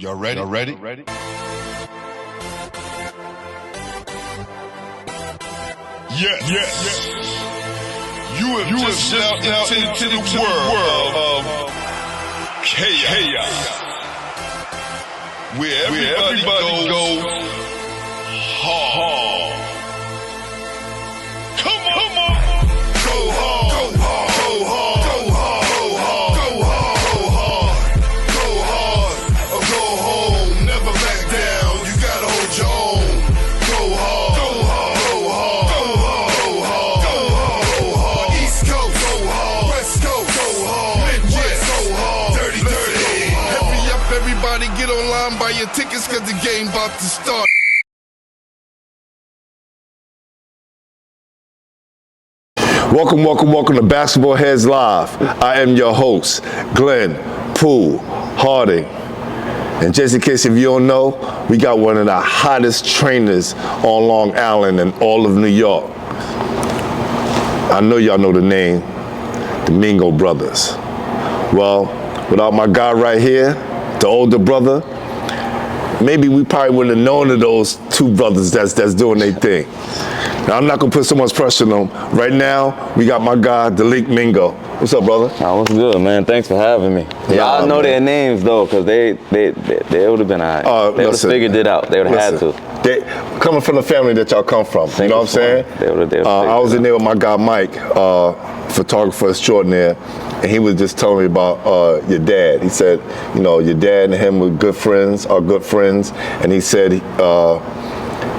Y'all ready? Y'all ready? Yeah. You have just stepped into the world of chaos. Where everybody goes hard. Come on. Go hard. Go hard. Go hard. Go hard. Go hard. Go hard. Or go home. Never back down. You gotta hold your own. Go hard. Go hard. Go hard. Go hard. Go hard. Go hard. East Coast. Go hard. West Coast. Go hard. Midwest. Go hard. Dirty. Hurry up, everybody. Get online. Buy your tickets, cause the game about to start. Welcome to Basketball Heads Live. I am your host, Glenn Poole Harding. And just in case if you don't know, we got one of the hottest trainers on Long Island and all of New York. I know y'all know the name, the Mingo brothers. Well, without my guy right here, the older brother, maybe we probably wouldn't have known of those two brothers that's doing their thing. Now, I'm not gonna put so much pressure on them. Right now, we got my guy, Dalique Mingo. What's up, brother? Oh, what's good, man? Thanks for having me. Yeah, I know their names though, cause they would have been alright. They would have figured it out. They would have had to. They coming from the family that y'all come from. You know what I'm saying? I was in there with my guy Mike, photographer extraordinaire, and he was just telling me about your dad. He said, you know, your dad and him were good friends, and he said,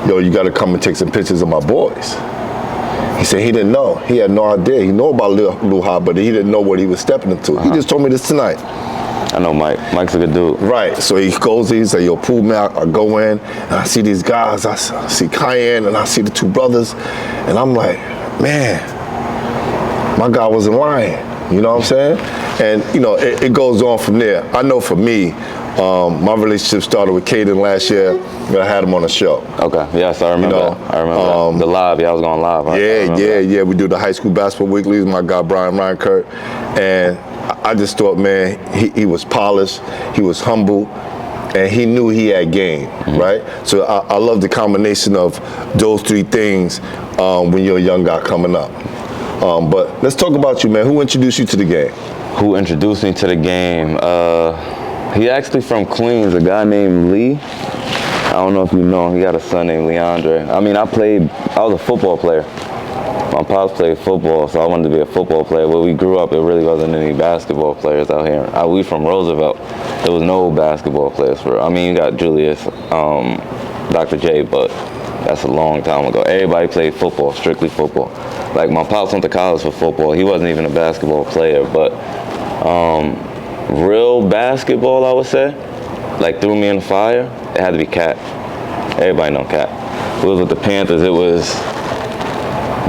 yo, you got to come and take some pictures of my boys. He said he didn't know. He had no idea. He knew about Lil Ha, but he didn't know what he was stepping into. He just told me this tonight. I know Mike. Mike's a good dude. Right. So he goes, he said, yo, Poole, man, I go in, and I see these guys. I see Cayenne, and I see the two brothers. And I'm like, man, my guy wasn't lying. You know what I'm saying? And, you know, it goes on from there. I know for me, my relationship started with Caden last year. I had him on the show. Okay, yes, I remember. I remember the live. Yeah, I was going live. Yeah. We do the high school basketball weeklies. My guy Ryan Kurt, and I just thought, man, he was polished, he was humble, and he knew he had game, right? So I love the combination of those three things when you're a young guy coming up. But let's talk about you, man. Who introduced you to the game? Who introduced me to the game? He actually from Queens, a guy named Lee. I don't know if you know him. He got a son named Leandre. I mean, I was a football player. My pops played football, so I wanted to be a football player. Where we grew up, it really wasn't any basketball players out here. We from Roosevelt. There was no basketball players I mean, you got Julius, Dr. J, but that's a long time ago. Everybody played football, strictly football. Like, my pops went to college for football. He wasn't even a basketball player, but real basketball, I would say, like threw me in the fire, it had to be Cat. Everybody know Cat. It was with the Panthers. It was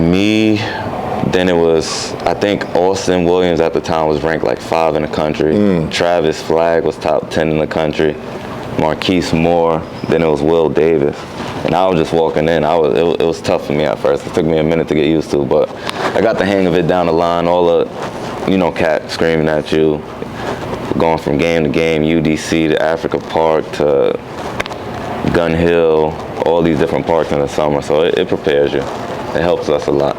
me, then it was, I think Austin Williams at the time was ranked like 5 in the country. Travis Flagg was top 10 in the country. Marquise Moore, then it was Will Davis. And I was just walking in. It was tough for me at first. It took me a minute to get used to, but I got the hang of it down the line. All the, you know, Cat screaming at you, going from game to game, UDC to Africa Park to Gun Hill, all these different parks in the summer. So it prepares you. It helps us a lot.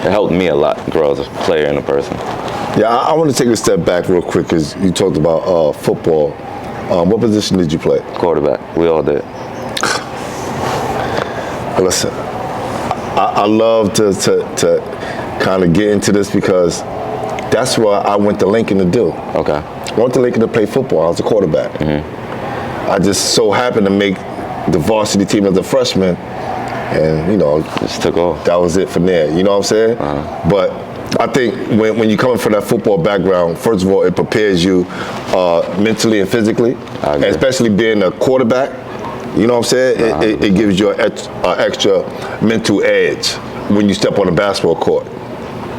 It helped me a lot grow as a player and a person. Yeah, I want to take a step back real quick because you talked about football. What position did you play? Quarterback. We all did. Listen, I love to kind of get into this because that's what I went to Lincoln to do. Okay. I went to Lincoln to play football. I was a quarterback. I just so happened to make the varsity team as a freshman, and, you know, just took off. That was it from there. You know what I'm saying? But I think when you're coming from that football background, first of all, it prepares you mentally and physically, and especially being a quarterback. You know what I'm saying? It gives you an extra mental edge when you step on the basketball court.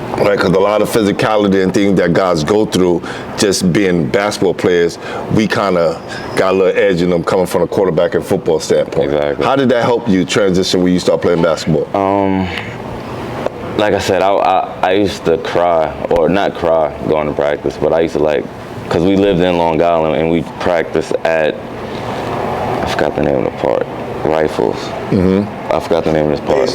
Right, because a lot of physicality and things that guys go through just being basketball players, we kind of got a little edge in them coming from a quarterback and football standpoint. Exactly. How did that help you transition when you start playing basketball? Like I said, I used to cry, or not cry going to practice, but I used to, like, because we lived in Long Island and we practiced at forgot the name of the park. Rifles. I forgot the name of this park.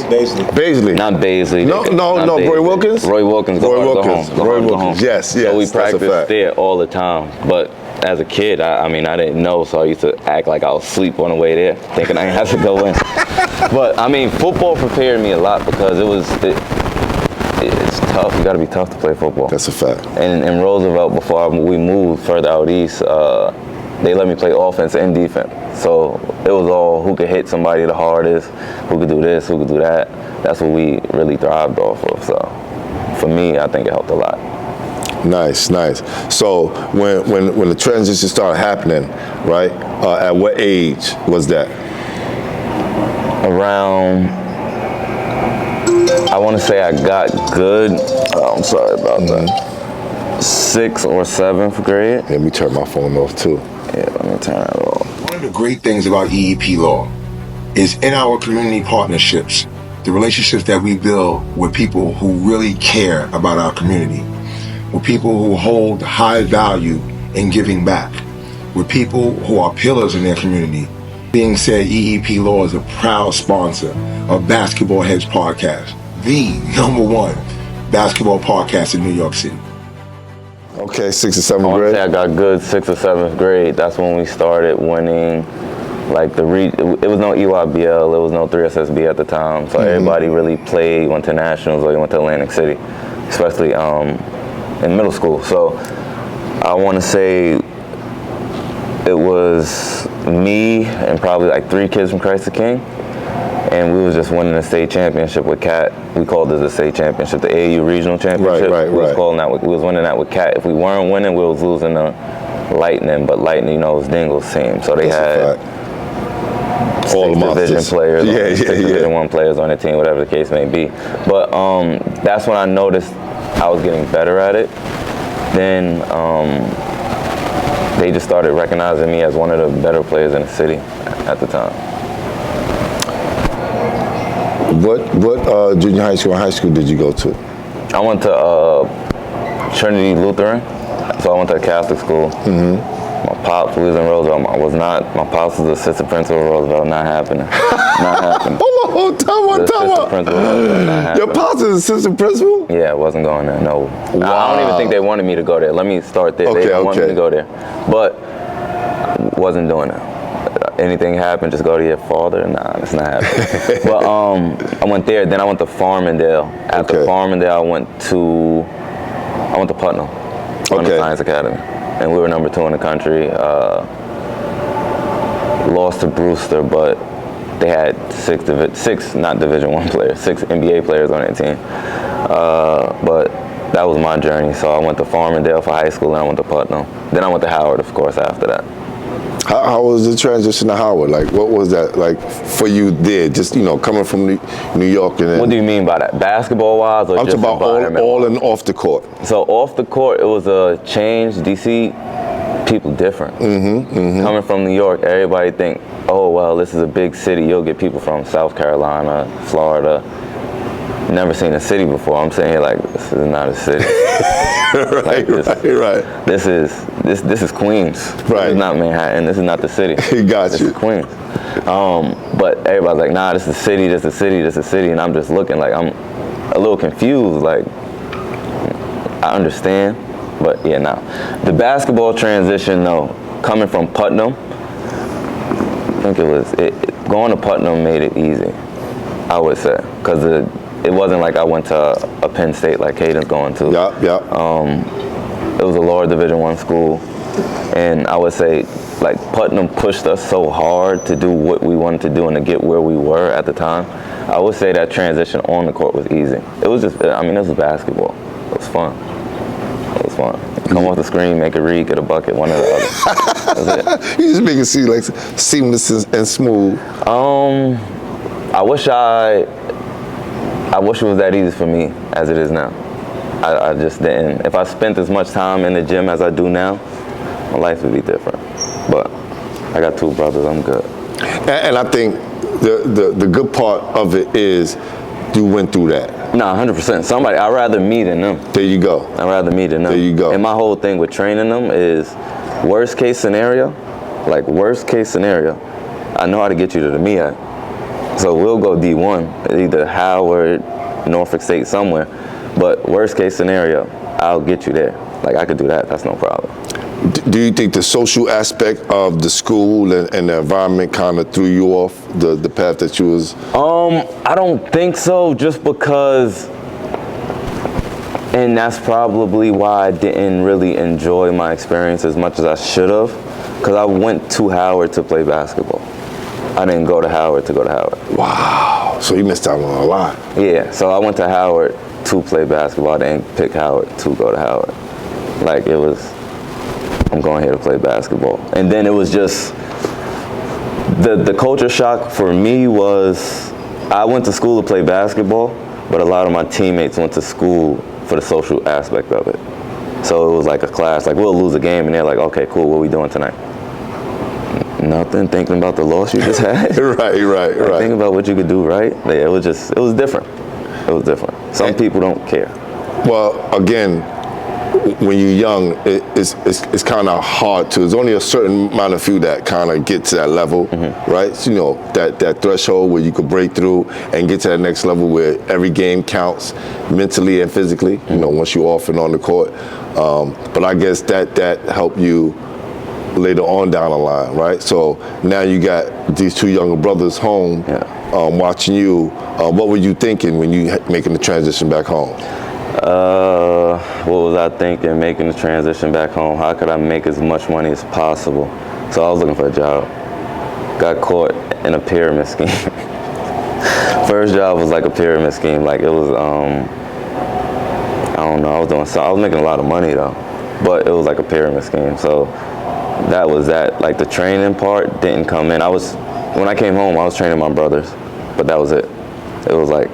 Baisley. Not Baisley. No. Baisley. Roy Wilkins. Roy Wilkins. Go home. Yes. So we that's a fact. practiced there all the time. But as a kid, I didn't know, so I used to act like I was asleep on the way there, thinking I didn't have to go in. But football prepared me a lot because it's tough. You got to be tough to play football. That's a fact. And in Roosevelt, before we moved further out east, they let me play offense and defense. So it was all who could hit somebody the hardest, who could do this, who could do that. That's what we really thrived off of. So for me, I think it helped a lot. Nice. So when the transition started happening, right? At what age was that? Around, I want to say I got good. I'm sorry about that. 6th or 7th grade. Let me turn my phone off too. Yeah, let me turn it off. One of the great things about EEP law is in our community partnerships, the relationships that we build with people who really care about our community, with people who hold high value in giving back, with people who are pillars in their community. Being said, EEP Law is a proud sponsor of Basketball Heads Podcast, the #1 basketball podcast in New York City. Okay, 6th or 7th I want to grade. say I got good 6th or 7th grade. That's when we started winning. Like it was no EYBL, it was no 3SSB at the time. So everybody really played, went to nationals, or went to Atlantic City, especially in middle school. So I want to say it was me and probably like 3 kids from Christ the King, and we was just winning the state championship with Cat. We called it the state championship, the AAU regional championship. Right. We was winning that with Cat. If we weren't winning, we was losing to Lightning, but Lightning, was Dingle's team, so they had all the division players, Division 1 players on the team, whatever the case may be. But that's when I noticed I was getting better at it. Then they just started recognizing me as one of the better players in the city at the time. What junior high school and high school did you go to? I went to Trinity Lutheran, so I went to a Catholic school. My pops was in Roosevelt. My pops was assistant principal of Roosevelt. Not happening. Hold on, time out. Your pops is assistant principal? Yeah, I wasn't going there, no. Wow. I don't even think they wanted me to go there. Let me start there. They didn't want me to go there. But wasn't doing it. Anything happened, just go to your father? Nah, it's not happening. But I went there, then I went to Farmingdale. After Farmingdale, I went to Putnam, on the Science Academy. And we were number 2 in the country. Lost to Brewster, but they had 6 not Division 1 players, 6 NBA players on that team. But that was my journey. So I went to Farmingdale for high school, and I went to Putnam. Then I went to Howard, of course, after that. How was the transition to Howard? Like, what was that like for you there? Just, coming from New York and then, What do you mean by that? Basketball-wise, or I'm just talking about all and off the court. So off the court, it was a change. DC, people different. Coming from New York, everybody think, oh, well, this is a big city. You'll get people from South Carolina, Florida. Never seen a city before. I'm saying, like, this is not a city. right. This is Queens. Right. This is not Manhattan. This is not the city. This is Queens. But everybody's like, nah, this is the city, this is the city, this is the city. And I'm just looking like I'm a little confused. Like, I understand, but yeah, nah. The basketball transition, though, coming from Putnam, I think going to Putnam made it easy, I would say, because it wasn't like I went to a Penn State like Caden's going to. It was a lower Division 1 school, and I would say like Putnam pushed us so hard to do what we wanted to do and to get where we were at the time. I would say that transition on the court was easy. It was just, this was basketball. It was fun. Come off the screen, make a read, get a bucket, one or the other. That's it. You just make it seem like seamless and smooth. I wish it was that easy for me as it is now. I just didn't. If I spent as much time in the gym as I do now, my life would be different. But I got 2 brothers, I'm good. And I think the good part of it is you went through that. Nah, 100%. I'd rather me than them. There you go. I'd rather me than them. There you go. And my whole thing with training them is worst case scenario, I know how to get you to the MEAC. So we'll go D1, either Howard, Norfolk State, somewhere. But worst case scenario, I'll get you there. Like, I could do that, that's no problem. Do you think the social aspect of the school and the environment kind of threw you off the path that you was? I don't think so, just because, and that's probably why I didn't really enjoy my experience as much as I should have, because I went to Howard to play basketball. I didn't go to Howard to go to Howard. Wow, so you missed out on a lot. Yeah, so I went to Howard to play basketball. I didn't pick Howard to go to Howard. Like, it was, I'm going here to play basketball. And then it was just, the culture shock for me was, I went to school to play basketball, but a lot of my teammates went to school for the social aspect of it. So it was like a class, like we'll lose a game and they're like, okay, cool, what are we doing tonight? Nothing, thinking about the loss you just had. Right. Thinking about what you could do right. Yeah, it was different. It was different. Some people don't care. Well, again, when you're young, it's kind of hard to. There's only a certain amount of you that kind of get to that level, right? So, you know, that threshold where you could break through and get to that next level where every game counts mentally and physically. You know, once you're off and on the court. But I guess that helped you later on down the line, right? So now you got these two younger brothers home, watching you. What were you thinking when you making the transition back home? What was I thinking making the transition back home? How could I make as much money as possible? So I was looking for a job. Got caught in a pyramid scheme. First job was like a pyramid scheme. Like, it was, I don't know, I was making a lot of money though, but it was like a pyramid scheme. So that was that. Like, the training part didn't come in. When I came home, I was training my brothers, but that was it. It was like,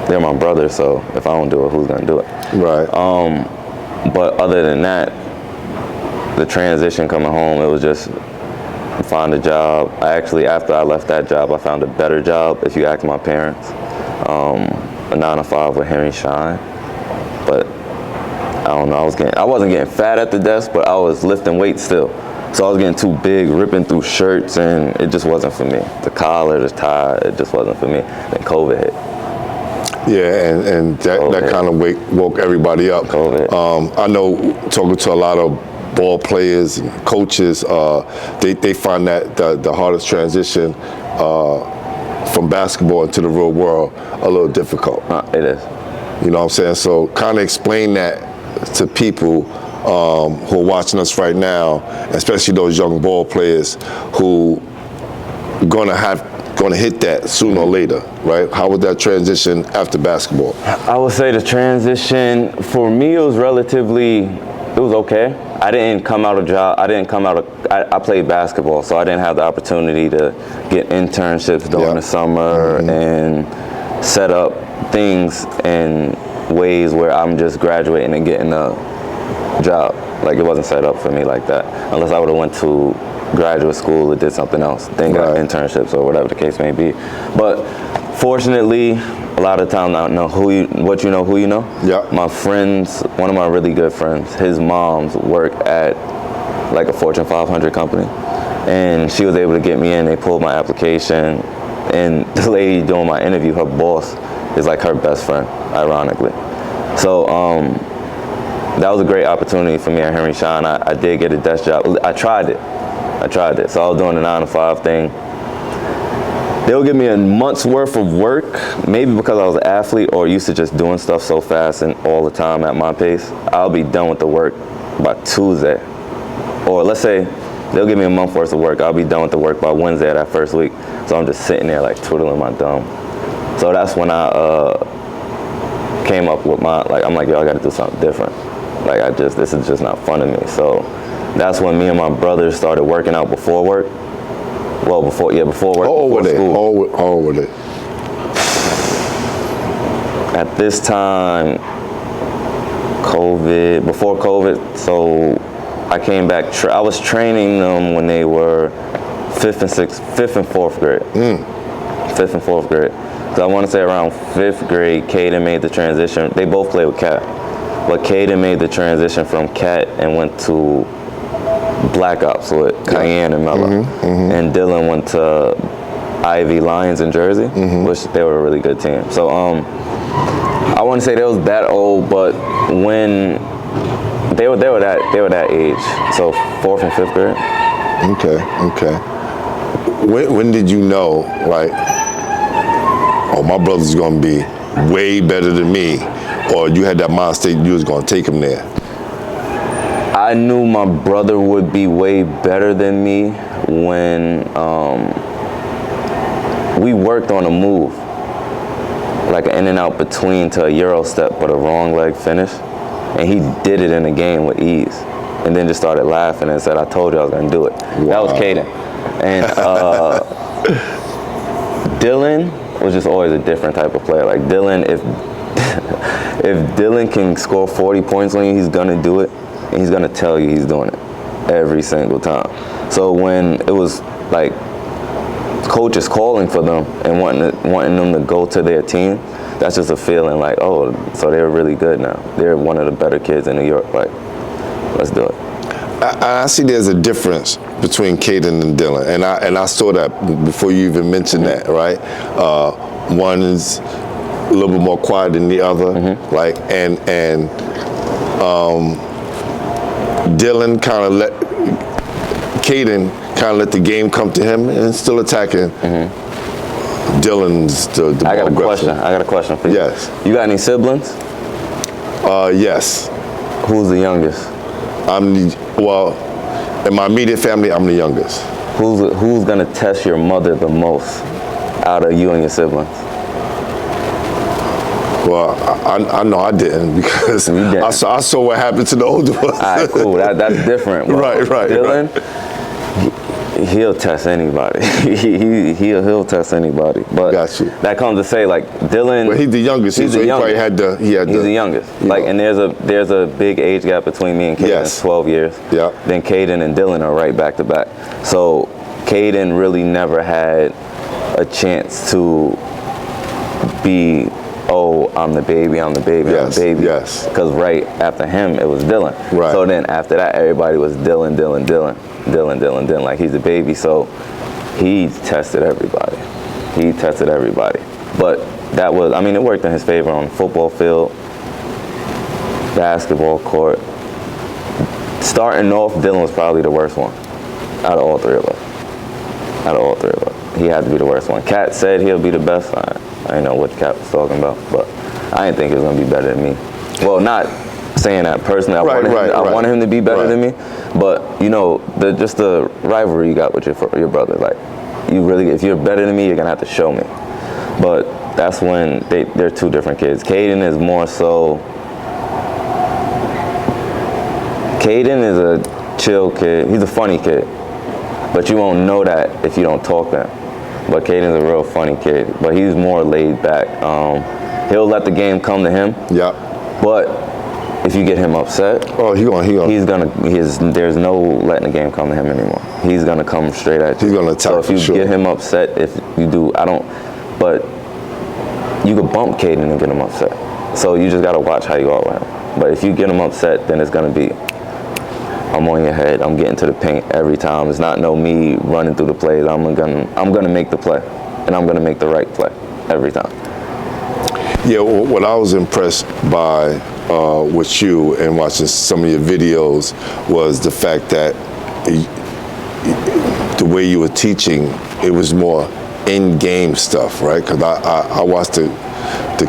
they're my brothers, so if I don't do it, who's gonna do it? Right. But other than that, the transition coming home, it was just find a job. After I left that job, I found a better job, if you ask my parents. A 9-to-5 with Henry Schein. But I don't know, I wasn't getting fat at the desk, but I was lifting weights still. So I was getting too big, ripping through shirts, and it just wasn't for me. The collar, the tie, it just wasn't for me. Then COVID hit. Yeah, and that kind of woke everybody up. COVID. I know, talking to a lot of ball players and coaches, they find that the hardest transition from basketball into the real world a little difficult. It is. You know what I'm saying? So kind of explain that to people who are watching us right now, especially those young ball players who gonna hit that sooner or later, right? How was that transition after basketball? I would say the transition for me, it was okay. I didn't come out of I played basketball, so I didn't have the opportunity to get internships during the summer and set up things in ways where I'm just graduating and getting a job. Like, it wasn't set up for me like that, unless I would have went to graduate school or did something else, then got internships or whatever the case may be. But fortunately, a lot of times I know who you know. Yeah. My friends, one of my really good friends, his moms work at like a Fortune 500 company, and she was able to get me in. They pulled my application, and the lady doing my interview, her boss is like her best friend, ironically. So that was a great opportunity for me at Henry Schein. I did get a desk job. I tried it. So I was doing the 9-to-5 thing. They'll give me a month's worth of work, maybe because I was an athlete or used to just doing stuff so fast and all the time at my pace. I'll be done with the work by Tuesday. Or let's say they'll give me a month worth of work. I'll be done with the work by Wednesday of that first week. So I'm just sitting there like twiddling my thumb. So that's when I came up with I'm like, yo, I gotta do something different. Like, this is just not fun to me. So that's when me and my brothers started working out before work. Well, before work, How old were they? school. How old were they? At this time, before COVID, so I came back, I was training them when they were 5th and 4th grade. 5th and 4th grade. So I want to say around 5th grade, Caden made the transition. They both played with Cat. But Caden made the transition from Cat and went to Black Ops with Cayenne and Mello. And Dylan went went to Ivy Lions in Jersey, which they were a really good team. So I wouldn't say they was that old, but when they were that age, so 4th and 5th grade. Okay. When did you know, like, oh, my brother's gonna be way better than me, or you had that mind state you was gonna take him there? I knew my brother would be way better than me when we worked on a move, like an in and out between to a Euro step, but a wrong leg finish. And he did it in the game with ease. And then just started laughing and said, I told you I was gonna do it. Wow. That was Caden. And Dylan was just always a different type of player. Like Dylan, if Dylan can score 40 points on you, he's gonna do it. And he's gonna tell you he's doing it every single time. So when it was like coaches calling for them and wanting them to go to their team, that's just a feeling like, oh, so they're really good now. They're one of the better kids in New York. Like, let's do it. I see there's a difference between Caden and Dylan, and I saw that before you even mentioned that, right? One is a little bit more quiet than the other, like, and Dylan kind of let Caden kind of let the game come to him and still attacking. Dylan's the I got a question for you. Yes. You got any siblings? Yes. Who's the youngest? In my immediate family, I'm the youngest. Who's gonna test your mother the most out of you and your siblings? Well, I know I didn't because I saw what happened to the older ones. All right, cool. That's different. Well, Right. Dylan, he'll test anybody. he'll test anybody. But Got you. that comes to say, like Dylan. Well, he's the youngest. He's so the he youngest. probably he's the youngest. Like, and there's a big age gap between me and Caden. Yes. 12 years. Yeah. Then Caden and Dylan are right back to back. So Caden really never had a chance to be, oh, I'm the baby, I'm the baby. Yes. Because right after him, it was Dylan. Right. So then after that, everybody was Dylan. Like, he's the baby. So he tested everybody. But that was, I mean, it worked in his favor on the football field, basketball court. Starting off, Dylan was probably the worst one out of all three of us. He had to be the worst one. Cat said he'll be the best. I didn't know what Cat was talking about, but I didn't think he was going to be better than me. Well, not saying that personally. I wanted him to be better than me, but you know, just the rivalry you got with your brother. Like, you really, if you're better than me, you're going to have to show me. But that's when they're two different kids. Caden is more so, Caden is a chill kid. He's a funny kid, but you won't know that if you don't talk to him. But Caden's a real funny kid, but he's more laid back. He'll let the game come to him. Yeah. But if you get him upset, there's no letting the game come to him anymore. He's gonna come straight at you. He's gonna attack. So if you get him upset, but you could bump Caden and get him upset. So you just gotta watch how you are with him. But if you get him upset, then it's gonna be, I'm on your head. I'm getting to the paint every time. It's not me running through the plays. I'm gonna make the play, and I'm gonna make the right play every time. Yeah, what I was impressed by with you and watching some of your videos was the fact that the way you were teaching, it was more in-game stuff, right? Because I watched the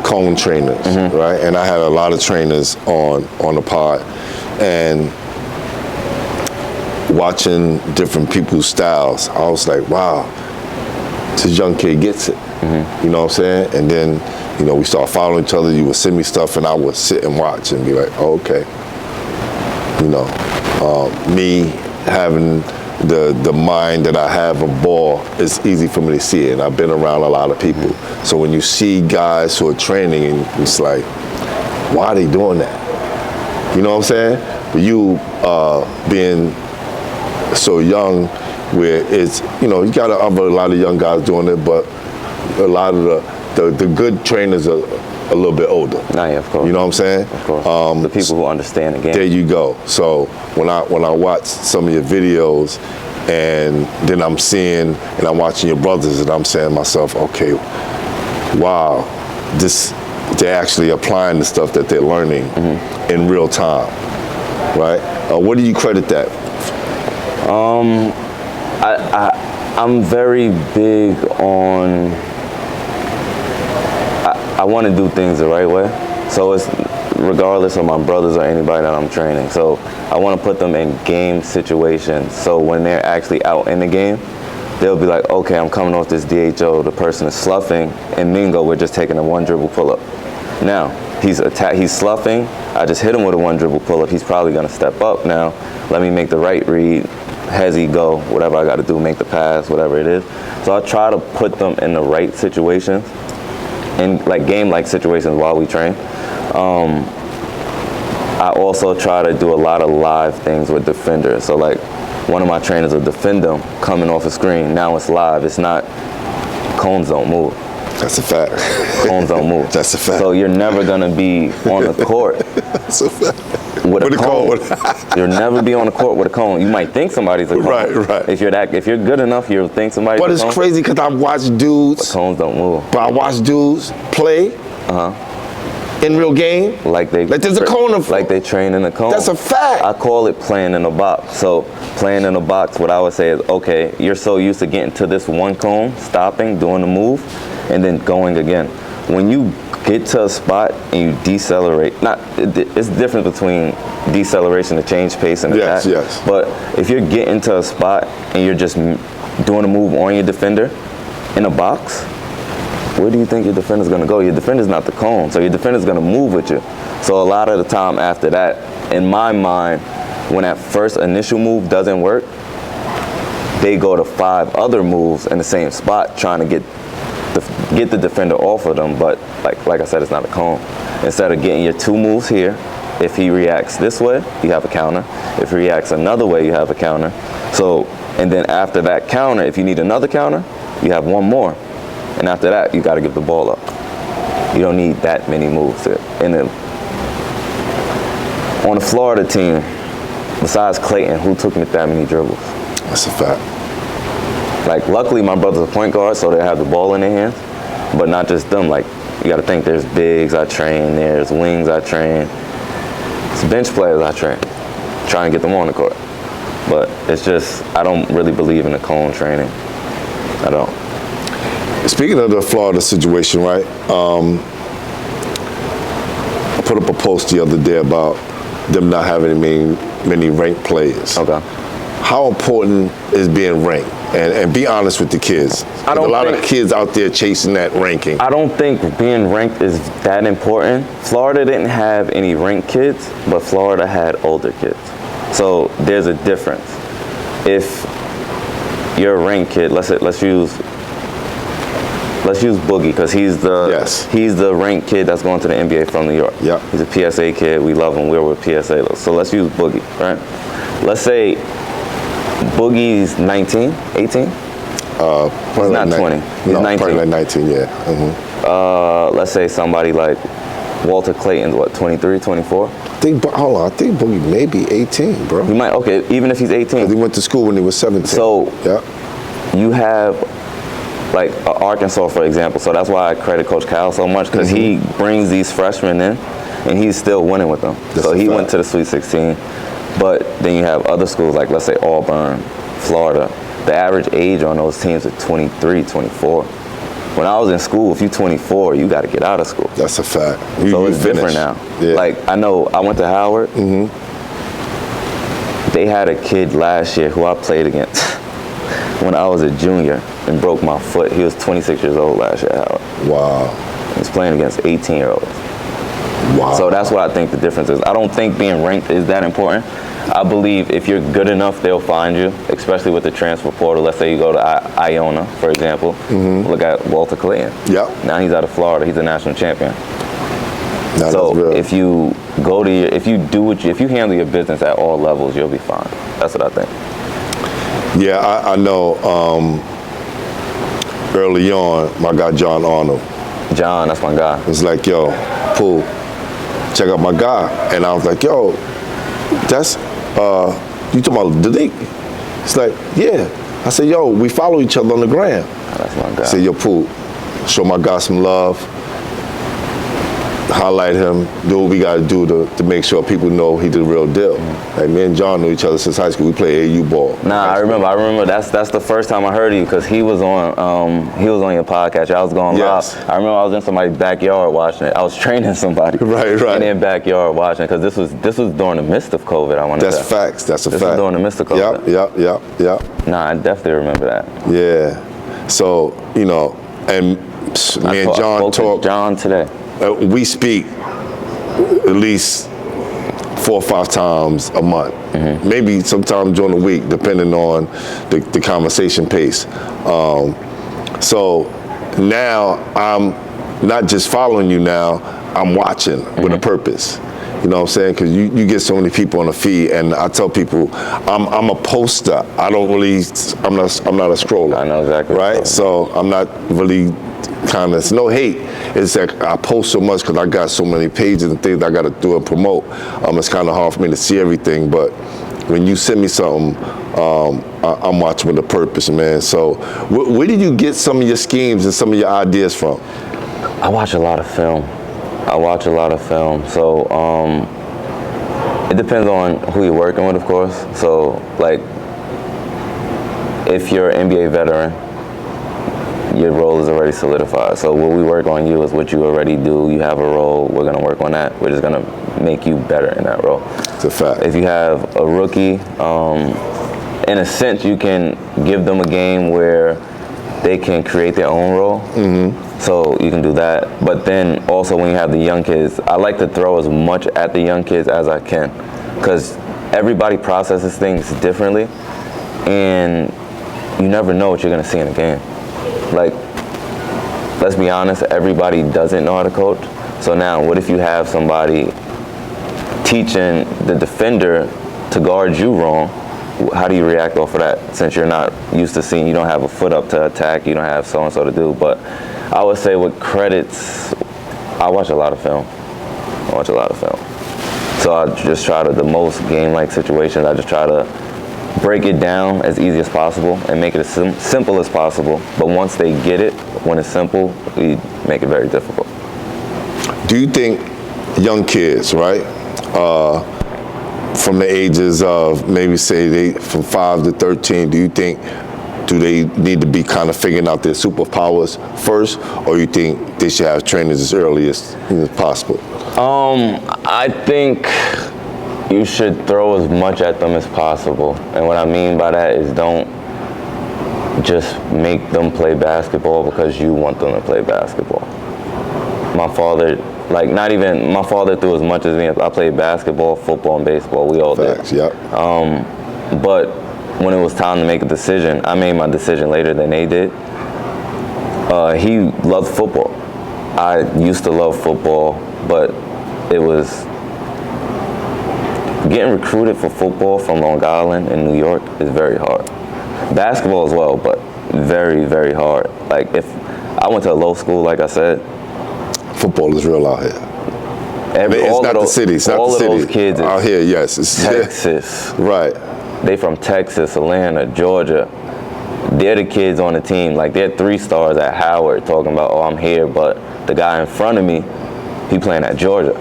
cone trainers, right? And I had a lot of trainers on the pod, and watching different people's styles, I was like, wow, this young kid gets it. You know what I'm saying? And then, you know, we started following each other. You would send me stuff, and I would sit and watch and be like, oh, okay. You know, me having the mind that I have of ball, it's easy for me to see it. And I've been around a lot of people. So when you see guys who are training, and it's like, why are they doing that? You know what I'm saying? But you being so young, where it's, you know, you got a lot of young guys doing it, but a lot of the good trainers are a little bit older. Nah, yeah, of course. You know what I'm saying? Of course. The people who understand the game. There you go. So when I watch some of your videos, And then I'm seeing, and I'm watching your brothers, and I'm saying to myself, okay, wow, they're actually applying the stuff that they're learning in real time, right? What do you credit that? I'm very big on, I want to do things the right way. So it's regardless of my brothers or anybody that I'm training. So I want to put them in game situations. So when they're actually out in the game, they'll be like, okay, I'm coming off this DHO, the person is sloughing, and Mingo, we're just taking a one dribble pull-up. Now, he's sloughing, I just hit him with a one dribble pull-up, he's probably gonna step up now, let me make the right read, has he go, whatever I gotta do, make the pass, whatever it is. So I try to put them in the right situations, in like game-like situations while we train. I also try to do a lot of live things with defenders. So like one of my trainers will defend them coming off a screen. Now it's live. It's not, cones don't move. That's a fact. Cones don't move. That's a fact. So you're never gonna be on the court That's a fact. with a cone. You'll never be on the court with a cone. You might think somebody's a cone. Right. If you're good enough, you'll think somebody's But a it's cone. crazy because I watch dudes, But cones don't move. but I watch dudes play in real game. Like there's a cone of, like they train in a cone. That's a fact. I call it playing in a box. So playing in a box, what I would say is, okay, you're so used to getting to this one cone, stopping, doing the move, and then going again. When you get to a spot and you decelerate, it's different between deceleration to change pace and attack. Yes. But if you're getting to a spot and you're just doing a move on your defender in a box, where do you think your defender's gonna go? Your defender's not the cone, so your defender's gonna move with you. So a lot of the time after that, in my mind, when that first initial move doesn't work, they go to 5 other moves in the same spot trying to get the defender off of them, but like I said, it's not a cone. Instead of getting your 2 moves here, if he reacts this way, you have a counter. If he reacts another way, you have a counter. So, and then after that counter, if you need another counter, you have 1 more. And after that, you got to give the ball up. You don't need that many moves. On the Florida team, besides Clayton, who took me that many dribbles? That's a fact. Like, luckily, my brother's a point guard, so they have the ball in their hands. But not just them. Like, you got to think there's bigs I train, there's wings I train, there's bench players I train. Try and get them on the court. But it's just, I don't really believe in the cone training. I don't. Speaking of the Florida situation, right? I put up a post the other day about them not having many ranked players. Okay. How important is being ranked? And be honest with the kids. I don't a lot of think- kids out there chasing that ranking. I don't think being ranked is that important. Florida didn't have any ranked kids, but Florida had older kids. So there's a difference. If you're a ranked kid, let's use Boogie, because he's the ranked kid that's going to the NBA from New York. Yeah. He's a PSA kid. We love him. We're with PSA. So let's use Boogie, right? Let's say Boogie's 19, 18? He's not 20. He's 19. Probably like 19, yeah. Mm-hmm. Let's say somebody like Walter Clayton's, what, 23, 24? I think Boogie may be 18, bro. He might, okay, even if he's 18. He went to school when he was 17. So yeah. You have like Arkansas, for example. So that's why I credit Coach Cal so much, because he brings these freshmen in and he's still winning with them. So he went to the Sweet 16. But then you have other schools like, let's say, Auburn, Florida. The average age on those teams is 23, 24. When I was in school, if you're 24, you got to get out of school. That's a fact. So it's different now. Yeah. Like, I know I went to Howard. They had a kid last year who I played against when I was a junior and broke my foot. He was 26 years old last year at Howard. Wow. He was playing against 18-year-olds. Wow. So that's what I think the difference is. I don't think being ranked is that important. I believe if you're good enough, they'll find you, especially with the transfer portal. Let's say you go to Iona, for example. Look at Walter Clayton. Yeah. Now he's out of Florida. He's a national champion. No, So that's real. if you go to if you handle your business at all levels, you'll be fine. That's what I think. Yeah, I know. Early on, my guy John Arnold John, that's my guy. was like, "Yo, Pooh, check out my guy," and I was like, "Yo, that's you talking about Dalique?" It's like, yeah. I said, yo, we follow each other on the gram. That's my guy. I said, yo, Pooh, show my guy some love. Highlight him, do what we got to do to make sure people know he the real deal. Like me and John knew each other since high school. We played AU ball. Nah, I remember. That's the first time I heard of you because he was on your podcast. I was going Yes. live. I remember I was in somebody's backyard watching it. I was training somebody. Right. In their backyard watching because this was during the midst of COVID. I want to say. That's facts. That's a fact. This was during the midst of COVID. Yep. Nah, I definitely remember that. Yeah. So and me and John talk. John today. We speak at least 4 or 5 times a month, maybe sometime during the week, depending on the conversation pace. So now I'm not just following you now, I'm watching with a purpose. You know what I'm saying? Because you get so many people on the feed, and I tell people I'm a poster. I'm not a scroller. I know exactly. Right? So I'm not really it's no hate. It's like I post so much because I got so many pages and things I got to do and promote. It's kind of hard for me to see everything, but when you send me something, I'm watching with a purpose, man. So where did you get some of your schemes and some of your ideas from? I watch a lot of film. So it depends on who you're working with, of course. So like if you're an NBA veteran, your role is already solidified. So what we work on you is what you already do. You have a role. We're going to work on that. We're just going to make you better in that role. It's a fact. If you have a rookie, in a sense, you can give them a game where they can create their own role. So you can do that. But then also when you have the young kids, I like to throw as much at the young kids as I can because everybody processes things differently and you never know what you're going to see in a game. Like, let's be honest, everybody doesn't know how to coach. So now, what if you have somebody teaching the defender to guard you wrong? How do you react off of that? Since you're not used to seeing, you don't have a foot up to attack, you don't have so-and-so to do. But I would say with credits, I watch a lot of film. So I just try to, the most game-like situations, I just try to break it down as easy as possible and make it as simple as possible. But once they get it, when it's simple, we make it very difficult. Do you think young kids, right, from the ages of maybe say from 5 to 13, do they need to be kind of figuring out their superpowers first, or you think they should have trainings as early as possible? I think you should throw as much at them as possible. And what I mean by that is don't just make them play basketball because you want them to play basketball. My father threw as much as me. I played basketball, football, and baseball. We all Facts, did. Yep. But when it was time to make a decision, I made my decision later than they did. He loved football. I used to love football, but it was getting recruited for football from Long Island in New York is very hard. Basketball as well, but very, very hard. Like if I went to a low school, like I said. Football is real out here. It's not the city. It's not the city. All of those kids out here, yes. It's Texas. Right. They from Texas, Atlanta, Georgia. They're the kids on the team. Like they're 3 stars at Howard talking about, oh, I'm here, but the guy in front of me, he playing at Georgia.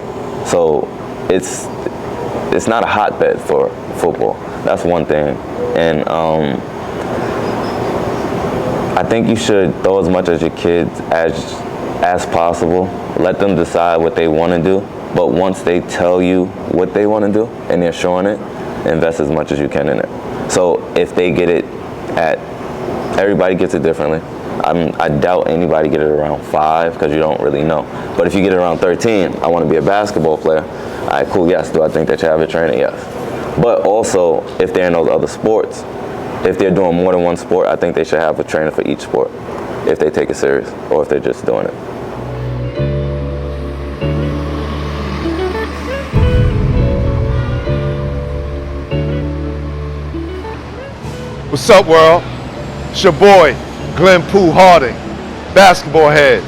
So it's not a hotbed for football. That's one thing. And I think you should throw as much as your kids as possible. Let them decide what they want to do. But once they tell you what they want to do and they're showing it, invest as much as you can in it. So if they get it everybody gets it differently. I doubt anybody get it around 5 because you don't really know. But if you get it around 13, I want to be a basketball player. All right, cool, yes. Do I think that you have a trainer? Yes. But also, if they're in those other sports, if they're doing more than one sport, I think they should have a trainer for each sport if they take it serious or if they're just doing it. What's up, world? It's your boy, Glenn Pooh Harding, Basketball Heads,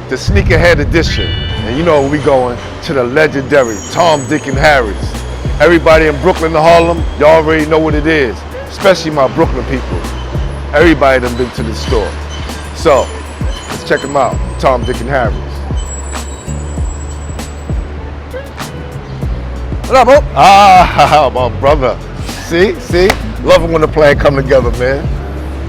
the Sneakerhead Edition. And you know where we going, to the legendary Tom, Dick, and Harry's. Everybody in Brooklyn and Harlem, y'all already know what it is. especially my Brooklyn people. Everybody done been to the store. So, let's check them out. Tom, Dick, and Harry's. What up, Bo? Ah, my brother. See? Love it when the plan come together, man.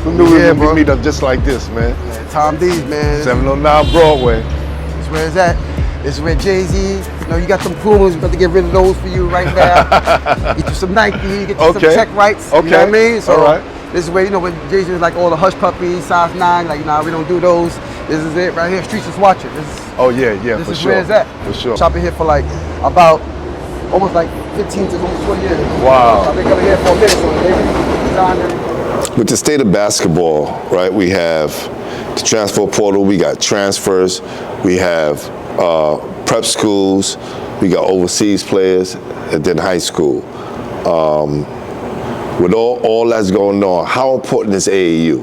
Who knew we would meet up just like this, man? Tom D's, man. 709 Broadway. That's where it's at. This is where Jay-Z, you know, you got them Pumas, we got to get rid of those for you right now. Get you some Nike, get you some tech rights, you know what I mean? So, all right. This is where, you know, when Jay-Z was like all the hush puppies, size 9, like, nah, we don't do those. This is it right here, streets is watching. This is, Oh, yeah, this for is sure. where it's at. For sure. Shopping here for like about almost like 15 to almost 20 years. Wow. I've been coming here for a minute, so maybe designer. With the state of basketball, right, we have the transfer portal, we got transfers, we have prep schools, we got overseas players, and then high school. With all that's going on, how important is AAU?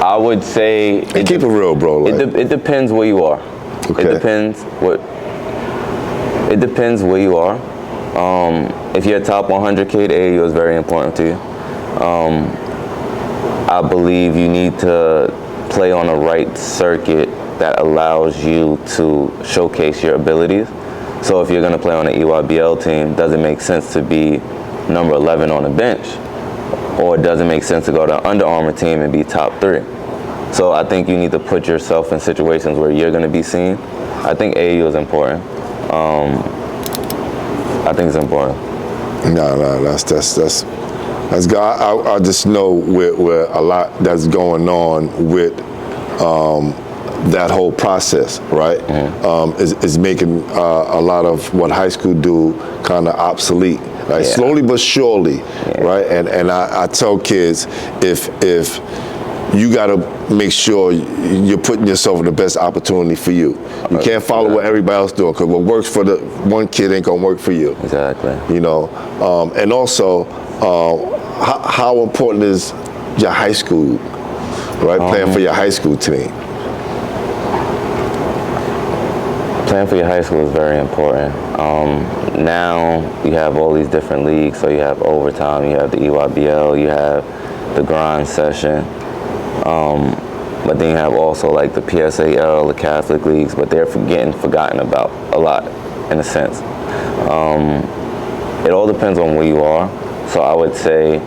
I would say And keep it real, bro. Like, it depends where you are. Okay. It depends where you are. If you're a top 100 kid, AAU is very important to you. I believe you need to play on the right circuit that allows you to showcase your abilities. So if you're going to play on an EYBL team, does it make sense to be number 11 on the bench? Or does it make sense to go to an Under Armour team and be top 3? So I think you need to put yourself in situations where you're going to be seen. I think AAU is important. I think it's important. No, that's God. I just know where a lot that's going on with that whole process, right? Is making a lot of what high school do kind of obsolete, right? Yeah. Slowly but surely, right? And I tell kids, if you got to make sure you're putting yourself in the best opportunity for you. You can't follow what everybody else doing, because what works for the one kid ain't gonna work for you. Exactly. You know, and also how important is your high school, right? Playing for your high school team. Playing for your high school is very important. Now you have all these different leagues, so you have overtime, you have the EYBL, you have the grind session, but then you have also like the PSAL, the Catholic leagues, but they're getting forgotten about a lot, in a sense. It all depends on where you are. So I would say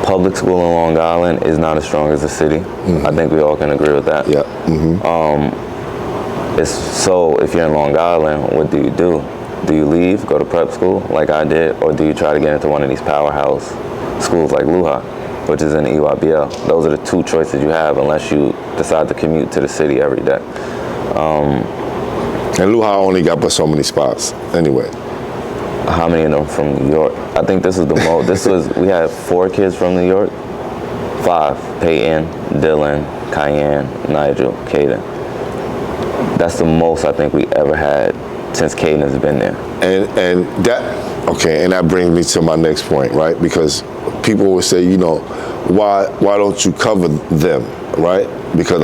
public school in Long Island is not as strong as the city. I think we all can agree with that. Yeah. So if you're in Long Island, what do? Do you leave, go to prep school like I did, or do you try to get into one of these powerhouse schools like Luha, which is in the EYBL? Those are the two choices you have unless you decide to commute to the city every day. And Luha only got but so many spots anyway. How many of them from New York? I think this is the most. We had 4 kids from New York. 5, Peyton, Dylan, Cayenne, Nigel, Caden. That's the most I think we ever had since Caden has been there. And that brings me to my next point, right? Because people will say, you know, why don't you cover them, right? Because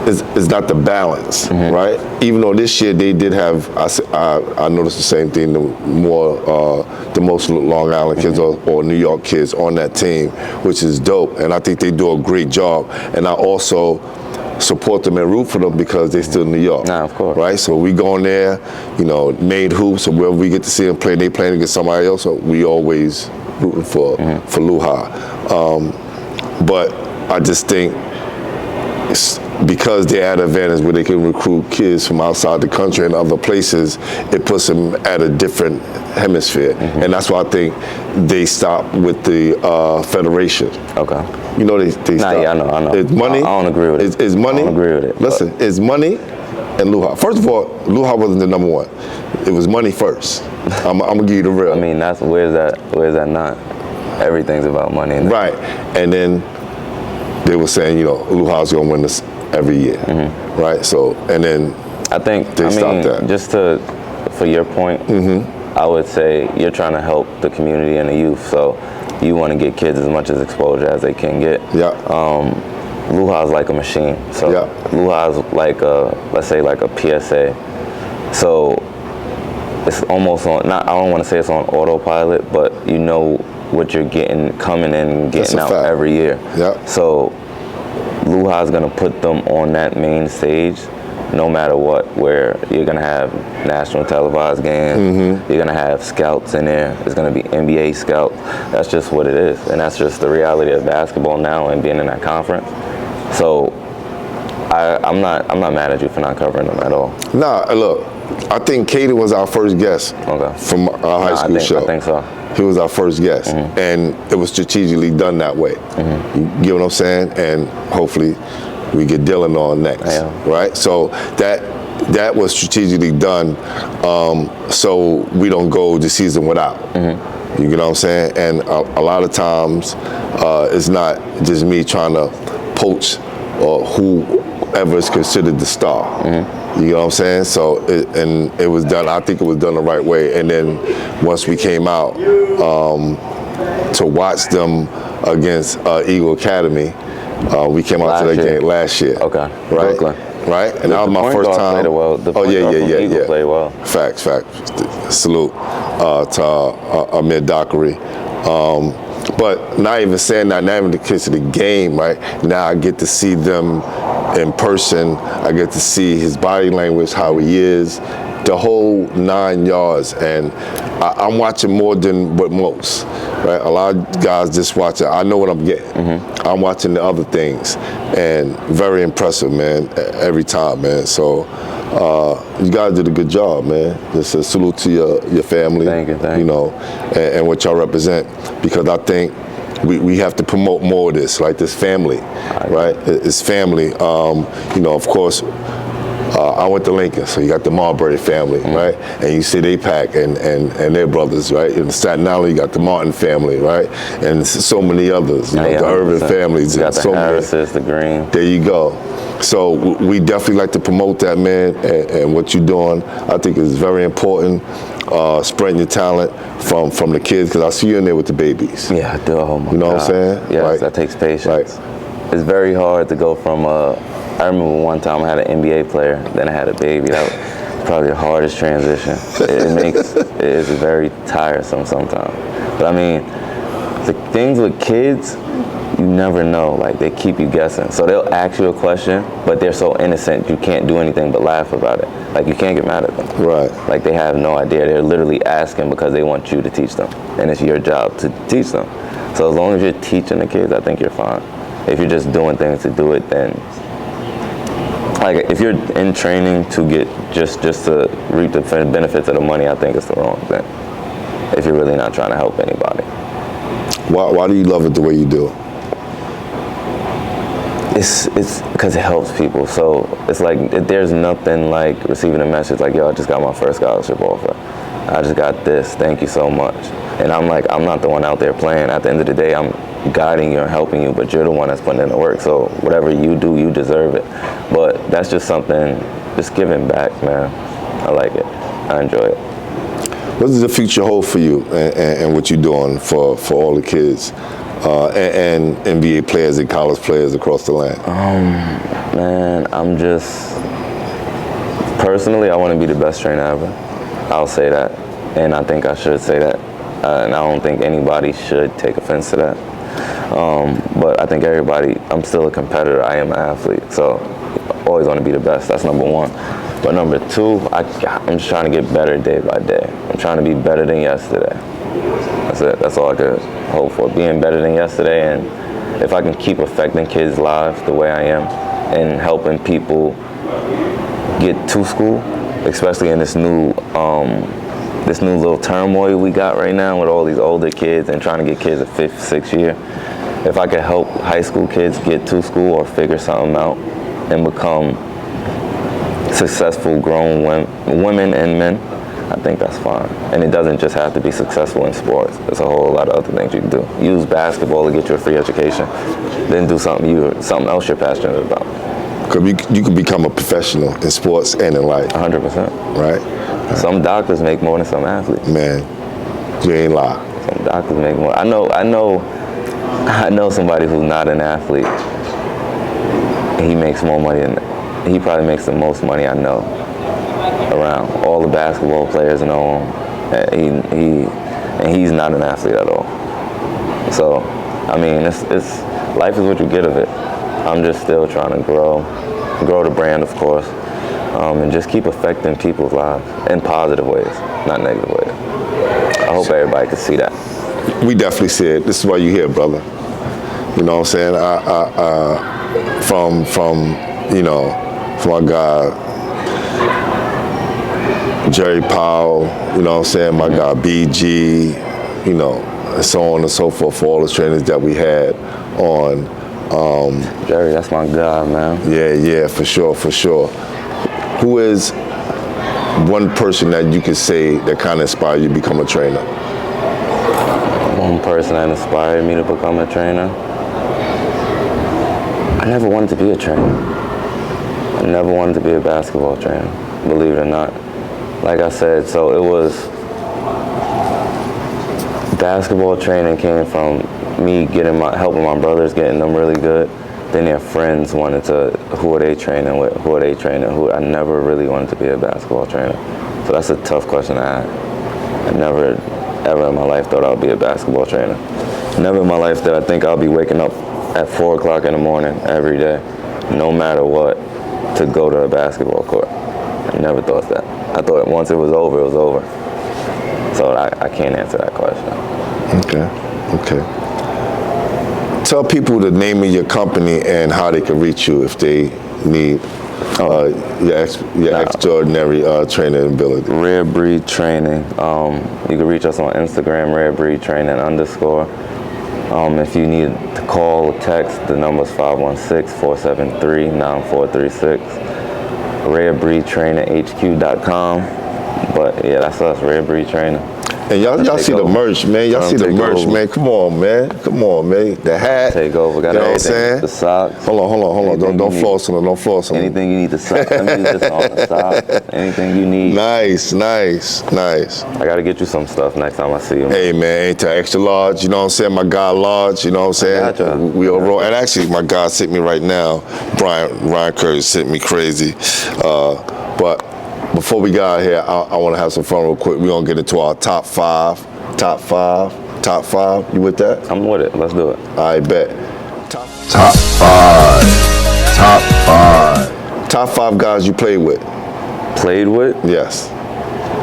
it's not the balance, right? Even though this year they did have, I noticed the same thing, the most Long Island kids or New York kids on that team, which is dope. And I think they do a great job. And I also support them and root for them because they're still in New York. Nah, of course. Right? So we go in there, you know, made hoops, or wherever we get to see them play, they playing against somebody else, so we always rooting for Luha. But I just think because they're at an advantage where they can recruit kids from outside the country and other places, it puts them at a different hemisphere. And that's why I think they stop with the federation. Okay. You know, they stop. Yeah, I know. It's money. I don't agree with it. It's money. I don't agree with it. Listen, it's money and Luha. First of all, Luha wasn't the number one. It was money first. I'm gonna give you the real. I mean, where's that not? Everything's about money. Right. And then they were saying, you know, Luha's gonna win this every year. Right? So, and then I think they stopped that. Just for your point, I would say you're trying to help the community and the youth. So you want to get kids as much as exposure as they can get. Yeah. Luha's like a machine. So Luha's like let's say like a PSA. So it's almost on, not, I don't want to say it's on autopilot, but you know what you're getting coming in and That's getting a out fact. every year. Yep. So Luha's gonna put them on that main stage no matter what, where you're gonna have national televised games, you're gonna have scouts in there, there's gonna be NBA scouts. That's just what it is, and that's just the reality of basketball now and being in that conference. So I'm not mad at you for not covering them at all. Nah, look, I think Kaden was our first guest from our high school show. I think so. He was our first guest, and it was strategically done that way. You get what I'm saying? And hopefully we get Dylan on next, right? So that was strategically done, so we don't go the season without. You get what I'm saying? And a lot of times, it's not just me trying to poach or whoever is considered the star. You know what I'm saying? So, it was done, I think it was done the right way. And then once we came out, to watch them against Eagle Academy, we came out to that game last year. Okay. Right? Brooklyn. Right? And that was my first time. Played well. The point guard from Eagle played well. Facts. Salute to Amir Dockery. But not even saying that, not even the kids of the game, right? Now I get to see them in person. I get to see his body language, how he is, the whole 9 yards. And I'm watching more than what most, right? A lot of guys just watch it. I know what I'm getting. I'm watching the other things. And very impressive, man, every time, man. So you guys did a good job, man. Just a salute to your family. Thank you. You know, and what y'all represent, because I think we have to promote more of this, like this family, right? It's family. You know, of course, I went to Lincoln, so you got the Marbury family, right? And you see they pack and their brothers, right? In Staten Island, you got the Martin family, right? And so many others, you know, the Irvin families. You got the so Harrises, the Green. There you go. So we definitely like to promote that, man, and what you're doing. I think is very important, spreading your talent from the kids, because I see you in there with the babies. Yeah, I do. Oh my God. You know what I'm saying? Yes, right. That takes patience. Right. It's very hard to go from I remember one time I had an NBA player, then I had a baby. That was probably the hardest transition. It is very tiresome sometimes. But I mean, the things with kids, you never know. Like, they keep you guessing. So they'll ask you a question, but they're so innocent you can't do anything but laugh about it. Like, you can't get mad at them. Right. Like, they have no idea. They're literally asking because they want you to teach them, and it's your job to teach them. So as long as you're teaching the kids, I think you're fine. If you're just doing things to do it, then, like, if you're in training to get just to reap the benefits of the money, I think it's the wrong thing. If you're really not trying to help anybody. Why do you love it the way you do? It's because it helps people. So it's like, there's nothing like receiving a message like, yo, I just got my first scholarship offer. I just got this, thank you so much. And I'm like, I'm not the one out there playing. At the end of the day, I'm guiding you and helping you, but you're the one that's putting in the work. So whatever you do, you deserve it. But that's just something, just giving back, man. I like it. I enjoy it. What does the future hold for you and what you're doing for all the kids and NBA players and college players across the land? Man, I'm just, personally, I want to be the best trainer ever. I'll say that, and I think I should say that. And I don't think anybody should take offense to that. But I think everybody, I'm still a competitor. I am an athlete, so I always want to be the best. That's number one. But number two, I'm just trying to get better day by day. I'm trying to be better than yesterday. That's it. That's all I could hope for, being better than yesterday. And if I can keep affecting kids' lives the way I am and helping people get to school, especially in this new little turmoil we got right now with all these older kids and trying to get kids a 5th, 6th year. If I could help high school kids get to school or figure something out and become successful grown women and men, I think that's fine. And it doesn't just have to be successful in sports. There's a whole lot of other things you can do. Use basketball to get you a free education, then do something else you're passionate about. Because you can become a professional in sports and in life. 100%. Right? Some doctors make more than some athletes. Man, you ain't lie. Some doctors make more. I know somebody who's not an athlete. He makes more money than, he probably makes the most money I know. around. All the basketball players know him. And he's not an athlete at all. So, I mean, it's life is what you get of it. I'm just still trying to grow the brand, of course, and just keep affecting people's lives in positive ways, not negative ways. I hope everybody can see that. We definitely see it. This is why you're here, brother. You know what I'm saying? From our guy, Jerry Powell, you know what I'm saying? My guy, BG, you know, and so on and so forth for all the trainers that we had on. Jerry, that's my guy, man. Yeah, for sure. Who is one person that you could say that kind of inspired you to become a trainer? One person that inspired me to become a trainer? I never wanted to be a trainer. I never wanted to be a basketball trainer, believe it or not. Like I said, so it was, basketball training came from me helping my brothers, getting them really good. Then their friends wanted to, who are they training with? I never really wanted to be a basketball trainer. So that's a tough question to ask. I never, ever in my life thought I would be a basketball trainer. Never in my life did I think I'll be waking up at 4 o'clock in the morning every day, no matter what, to go to a basketball court. I never thought that. I thought once it was over, it was over. So I can't answer that question. Okay. Tell people the name of your company and how they can reach you if they need your extraordinary training ability. Rare Breed Training. You can reach us on Instagram, Rare Breed Training _. If you need to call or text, the number is 516-473-9436. RareBreedTrainingHQ.com. But yeah, that's us, Rare Breed Training. And y'all see the merch, man. Y'all see the merch, man. Come on, man. The hat. Take over. Got you know what I'm everything. saying? The socks. Hold on. Don't floss on them. Don't floss on them. Anything you need, the socks. Let me use this on the socks. Anything you need. Nice. I got to get you some stuff next time I see you. Hey, man, ain't that extra large? You know what I'm saying? My guy large, you know what I'm saying? We all roll. And actually, my guy sent me right now. Ryan Curry sent me crazy. But before we got out here, I want to have some fun real quick. We're going to get into our top five. Top five. You with that? I'm with it. Let's do it. I bet. Top five. Top five guys you played with. Played with? Yes.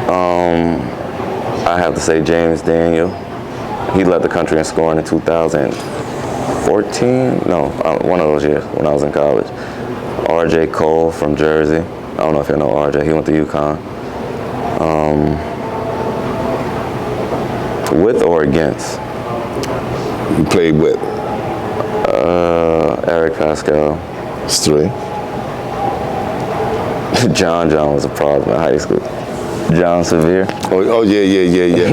I have to say James Daniel. He led the country in scoring in 2014. No, one of those years when I was in college. R.J. Cole from Jersey. I don't know if you know R.J. He went to UConn. With or against? You played with? Eric Pascal. It's 3. John was a problem in high school. John Sevier. Oh yeah.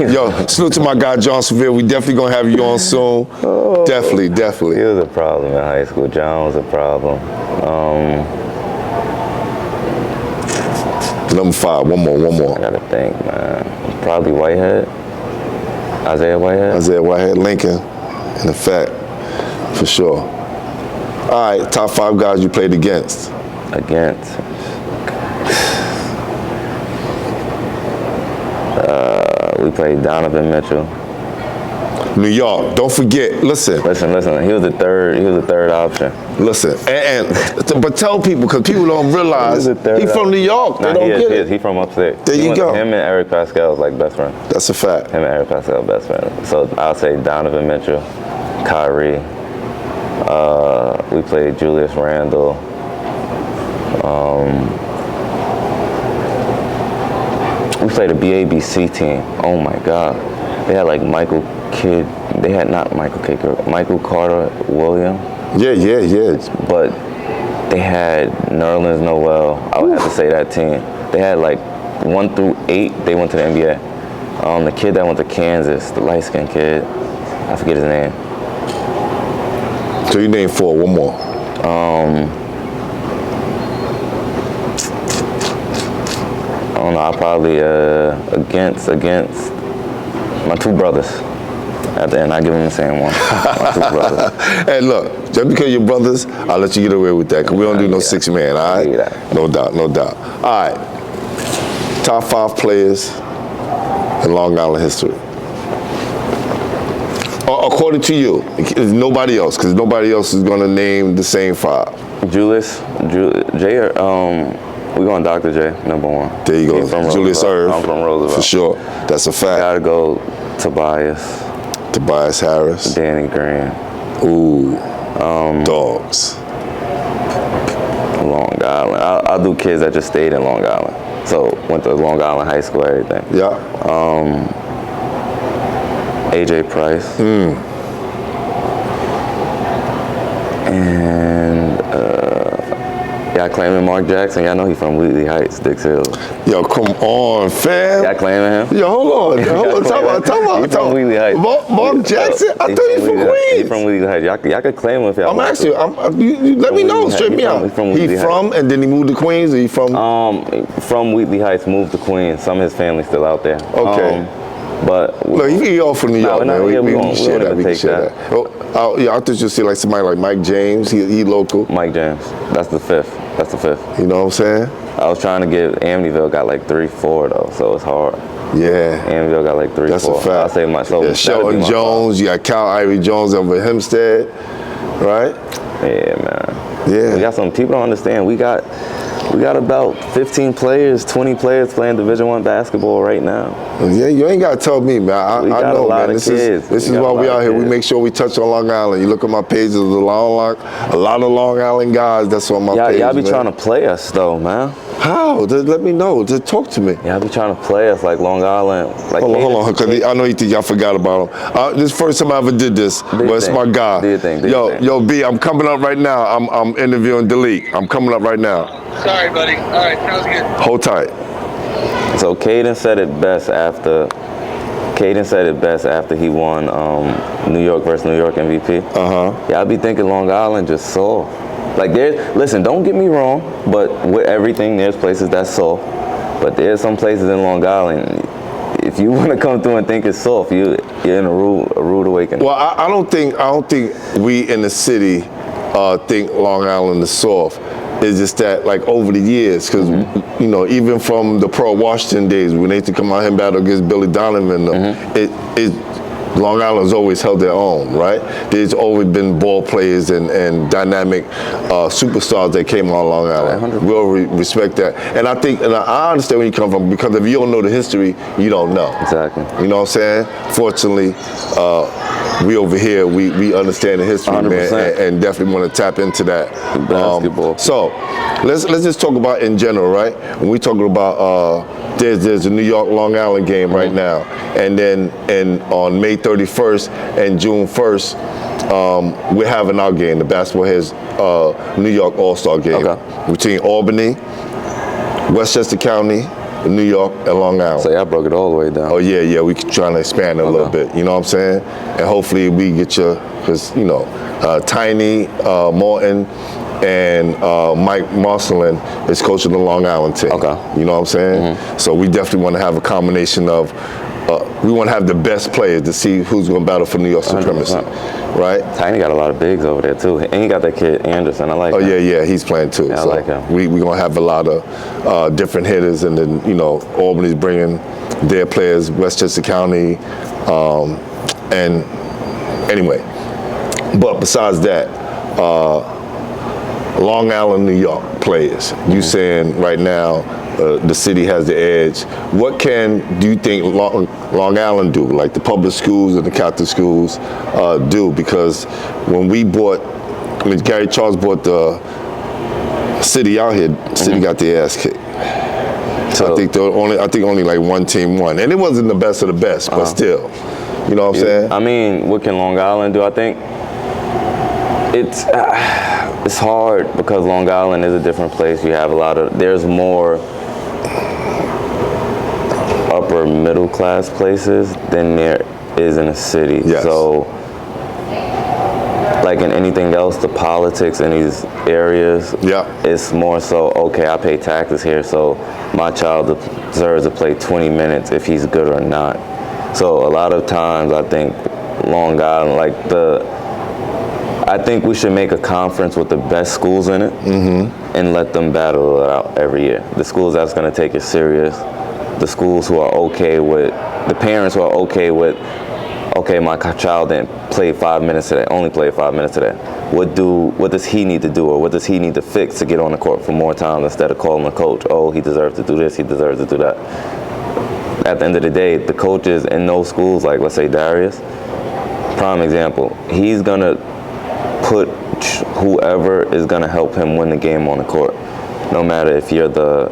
Yo, salute to my guy John Sevier. We definitely gonna have you on soon. Definitely. He was a problem in high school. John was a problem. Number 5. One more. I gotta think, man. Probably Whitehead. Isaiah Whitehead. Lincoln, in effect, for sure. All right, top 5 guys you played against. We played Donovan Mitchell. New York, don't forget, listen. He was the third option. Listen, but tell people, because people don't realize he's from New York. They don't get it. He's from upstate. There you go. Him and Eric Pascal was like best friends. That's a fact. Him and Eric Pascal best friends. So I'll say Donovan Mitchell, Kyrie. We played Julius Randle. We played a BABC team. Oh my God. They had like Michael Carter Williams. Yeah. But they had Nerlens Noel. I would have to say that team. They had like 1 through 8. They went to the NBA. The kid that went to Kansas, the light-skinned kid, I forget his name. So you named 4. One more. I don't know. I'll probably against my 2 brothers. At the end, I give them the same one. My 2 brothers. Hey, look, just because you're brothers, I'll let you get away with that, because we don't do no 6-man, all right? No doubt. All right. Top 5 players in Long Island history. According to you, nobody else, because nobody else is going to name the same 5. Julius, Jay, we're going Dr. J, number 1. There you go. Julius Erb. I'm from Roosevelt. For sure. That's a fact. Gotta go Tobias Harris. Danny Green. Ooh. Dogs. Long Island. I'll do kids that just stayed in Long Island. So went to Long Island High School, everything. Yeah. AJ Price. And y'all claiming Mark Jackson? Y'all know he from Wheatley Heights, Dix Hill. Yo, come on, fam. Y'all claiming him? Yo, hold on. Talk He from Wheatley Heights. Mark Jackson? I thought he from Queens. He from Wheatley Heights. Y'all could claim him if y'all I'm want asking to. you, let me know, straight me out. He from and then he moved to Queens, or he from? From Wheatley Heights, moved to Queens. Some of his family's still out there. Okay. But look, he all from New York, man. We can share that. We can share that. I thought you'd say like somebody like Mike James. He local. Mike James. That's the 5th. You know what I'm saying? I was trying to get Amityville got like 3-4 though, so it's hard. Yeah. Amityville got like 3-4. That's a fact. I'll say myself. Yeah, Shelton Jones. You got Cal Ivory Jones over Hempstead, right? Yeah, man. Yeah. We got some people don't understand. We got about 15 players, 20 players playing Division I basketball right now. Yeah, you ain't gotta tell me, man. I know, man. This is why we out here. We make sure we touch on Long Island. You look at my page, there's a lot of Long Island guys that's on my page. Y'all be trying to play us though, man. How? Just let me know. Just talk to me. Y'all be trying to play us like Long Island. Like hold on, because I know you think y'all forgot about him. This first time I ever did this, but it's my guy. Do your thing. Yo, B, I'm coming up right now. I'm interviewing Dalique. I'm coming up right now. Sorry, buddy. All right, sounds good. Hold tight. So Caden said it best after he won New York versus New York MVP. Yeah, I be thinking Long Island just soft. Like listen, don't get me wrong, but with everything, there's places that's soft. But there's some places in Long Island, if you want to come through and think it's soft, you're in a rude awakening. Well, I don't think we in the city think Long Island is soft. It's just that, like, over the years, because, you know, even from the Pearl Washington days, when they used to come out here and battle against Billy Donovan, Long Island's always held their own, right? There's always been ball players and dynamic superstars that came on Long Island. We'll respect that. And I think, and I understand where you come from, because if you don't know the history, you don't know. Exactly. You know what I'm saying? Fortunately, we over here, we understand the history, 100%. man, and definitely want to tap into that. Basketball. So let's just talk about in general, right? When we talking about there's a New York Long Island game right now, and then on May 31st and June 1st, we're having our game, the Basketball Heads New York All-Star game between Albany, Westchester County, New York, and Long Island. So y'all broke it all the way down. Oh yeah, we trying to expand it a little bit. You know what I'm saying? And hopefully we get you, because you know, Tiny Morton and Mike Marcelin is coaching the Long Island team. You know what I'm saying? So we definitely want to have a combination of. We want to have the best players to see who's going to battle for New York supremacy, 100%. right? Tiny got a lot of bigs over there too, and he got that kid Anderson. I like. Oh yeah, he's playing too. Yeah, so I like him. We gonna have a lot of different hitters, and then you know Albany's bringing their players, Westchester County, and anyway. But besides that, Long Island, New York players. You saying right now? The city has the edge. What do you think Long Island do, like the public schools and the Catholic schools do? Because when Gary Charles brought the city out here, the city got their ass kicked. So I think only like one team won, and it wasn't the best of the best, but still, you know what I'm saying? I mean, what can Long Island do? I think it's hard because Long Island is a different place. You have there's more upper middle class places than there is in a city. Yes. So like in anything else, the politics in these areas, it's more so, okay, I pay taxes here, so my child deserves to play 20 minutes if he's good or not. So a lot of times I think Long Island, I think we should make a conference with the best schools in it and let them battle it out every year. The schools that's going to take it serious the schools who are okay with, the parents who are okay with, okay, my child didn't play 5 minutes today, only played 5 minutes today. What does he need to do, or what does he need to fix to get on the court for more time, instead of calling the coach, oh, he deserves to do this, he deserves to do that. At the end of the day, the coaches in those schools, like let's say Darius, prime example, he's gonna put whoever is gonna help him win the game on the court. No matter if you're the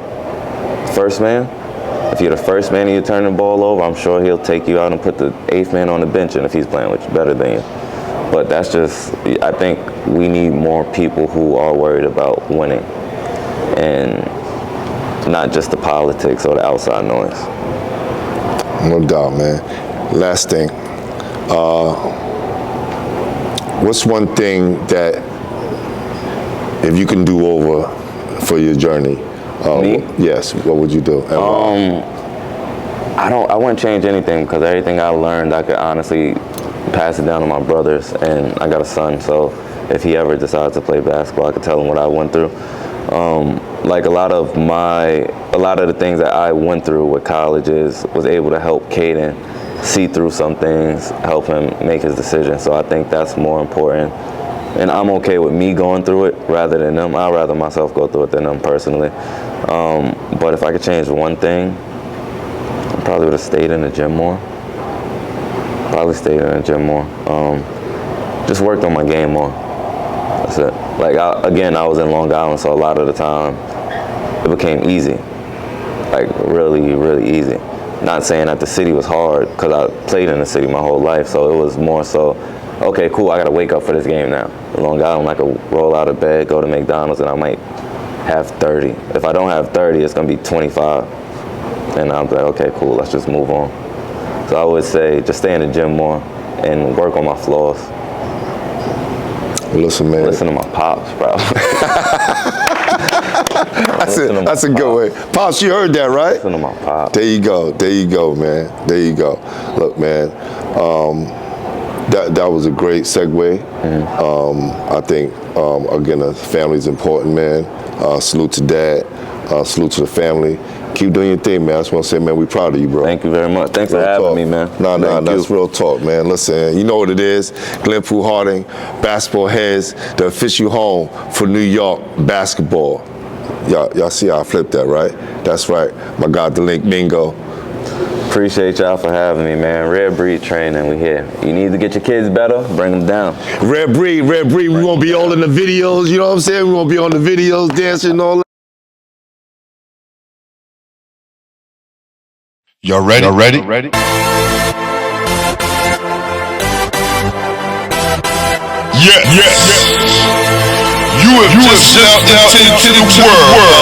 first man, if you're the first man and you turn the ball over, I'm sure he'll take you out and put the 8th man on the bench, and if he's playing with you, better than you. But that's just, I think we need more people who are worried about winning and not just the politics or the outside noise. No doubt, man. Last thing, what's one thing that if you can do over for your journey? Me? Yes. What would you do? I wouldn't change anything, because everything I learned, I could honestly pass it down to my brothers, and I got a son, so if he ever decides to play basketball, I could tell him what I went through. Like a lot of the things that I went through with colleges was able to help Caden see through some things, help him make his decision. So I think that's more important. And I'm okay with me going through it rather than them. I'd rather myself go through it than them personally. But if I could change one thing, I probably would have stayed in the gym more. Just worked on my game more. That's it. Like, I was in Long Island, so a lot of the time it became easy. Like, really, really easy. Not saying that the city was hard, because I played in the city my whole life, so it was more so, okay, cool, I got to wake up for this game now. In Long Island, I could roll out of bed, go to McDonald's, and I might have 30. If I don't have 30, it's going to be 25. And I'm like, okay, cool, let's just move on. So I would say just stay in the gym more and work on my flaws. Listen, man. Listen to my pops, bro. That's a good way. Pops, you heard that, right? Listen to my pops. There you go, man. There you go. Look, man, that was a great segue. I think, again, the family's important, man. Salute to Dad. Salute to the family. Keep doing your thing, man. I just want to say, man, we're proud of you, bro. Thank you very much. Thanks for having me, man. That's real talk, man. Listen, you know what it is. Glenn Pooh Harding, Basketball Heads, the official home for New York basketball. Y'all see how I flipped that, right? That's right. My guy, Dalique, Mingo. Appreciate y'all for having me, man. Red Breed training, we here. You need to get your kids better, bring them down. Red Breed, we gonna be all in the videos, you know what I'm saying? We gonna be on the videos, dancing and all that. Y'all ready? Yeah. You have just stepped out into the world